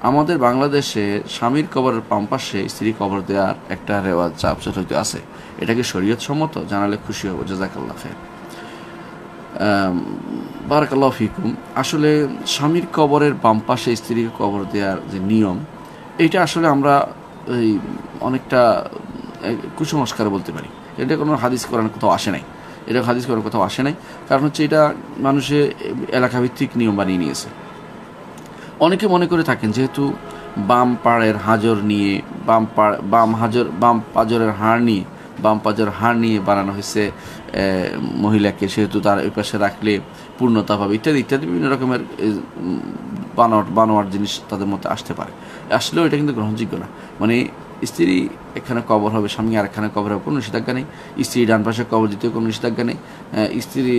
আমাদের বাংলাদেশে স্বামীর কবরের বাম পাশে স্ত্রী কবর দেওয়ার একটা রেওয়াজ প্রচলিত আছে। এটাকে শরীয়ত সম্মত? জানালে খুশি হব। জাযাকাল্লাহ খাইর, বারাকাল্লাহু ফিকুম। আসলে স্বামীর কবরের বাম পাশে স্ত্রীকে কবর দেওয়ার যে নিয়ম, এইটা আসলে আমরা এই অনেকটা কুসংস্কার বলতে পারি। এটা কোনো হাদিস কোরআন কোথাও আসে নাই, এটা হাদিস কোরআন কোথাও আসে নাই। কারণ হচ্ছে এটা মানুষের এলাকাভিত্তিক নিয়ম বানিয়ে নিয়েছে। অনেকে মনে করে থাকেন যেহেতু বাম পাড়ের হাজর নিয়ে বাম পাজরের হাড় নিয়ে বানানো হয়েছে মহিলাকে, সেহেতু তার ওই পাশে রাখলে পূর্ণতা পাবে ইত্যাদি ইত্যাদি বিভিন্ন রকমের বানোয়ার জিনিস তাদের মধ্যে আসতে পারে। আসলেও এটা কিন্তু গ্রহণযোগ্য না। মানে স্ত্রী এখানে কবর হবে, স্বামী আর এখানে কবর হবে, কোনো নিষেধাজ্ঞা নেই। স্ত্রী ডান পাশে কবর দিতে কোনো নিষেধাজ্ঞা নেই। স্ত্রী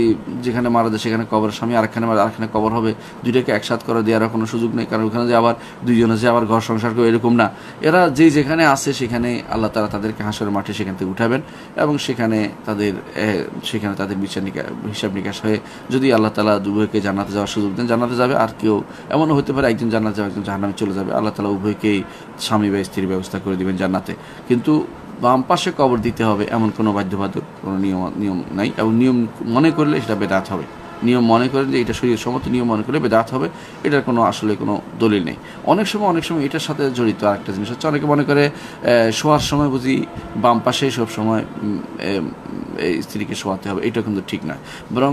যেখানে মারা যায় সেখানে কবর, স্বামী আরেকখানে কবর হবে, দুইটাকে একসাথ করে দেওয়ার কোনো সুযোগ নেই। কারণ ওখানে যে আবার দুইজনে যে আবার ঘর সংসার করে এরকম না। এরা যেখানে আছে সেখানে আল্লাহ তাআলা তাদেরকে হাসরের মাঠে সেখান থেকে উঠাবেন এবং সেখানে তাদের হিসাব নিকাশ হয়ে যদি আল্লাহ তাআলা উভয়কে জান্নাতে যাওয়ার সুযোগ দেন, জান্নাতে যাবে। আর কেউ এমনও হতে পারে একজন জান্নাতে যাবে, একজন জাহান্নামে চলে যাবে। আল্লাহ তাআলা উভয়কেই স্বামী বা স্ত্রীর ব্যবস্থা করে দিবেন জান্নাতে। কিন্তু বাম পাশে কবর দিতে হবে এমন কোনো বাধ্যবাধক কোনো নিয়ম নাই, এবং নিয়ম মনে করলে সেটা বেদাত হবে। নিয়ম মনে করেন যে এটা শরীয়ত সম্মত নিয়ম মনে করলে বেদাত হবে, এটার কোনো আসলে কোনো দলিল নেই। অনেক সময় এটার সাথে জড়িত আরেকটা জিনিস হচ্ছে, অনেকে মনে করে শোয়ার সময় বুঝি বাম পাশে সব সময় স্ত্রীকে শোয়াতে হবে। এটা কিন্তু ঠিক নয়। বরং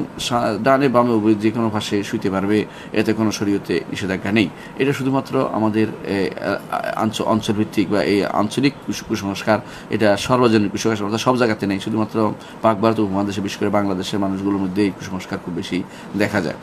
ডানে বামে উভয় যে কোনো পাশে শুইতে পারবে, এতে কোনো শরীয়তে নিষেধাজ্ঞা নেই। এটা শুধুমাত্র আমাদের অঞ্চলভিত্তিক বা এই আঞ্চলিক কুসংস্কার, এটা সর্বজনীন কুসংস্কার, সব জায়গাতে নেই। শুধুমাত্র পাক ভারত উপমহাদেশে বিশেষ করে বাংলাদেশের মানুষগুলোর মধ্যে এই কুসংস্কার খুব বেশি দেখা যায়।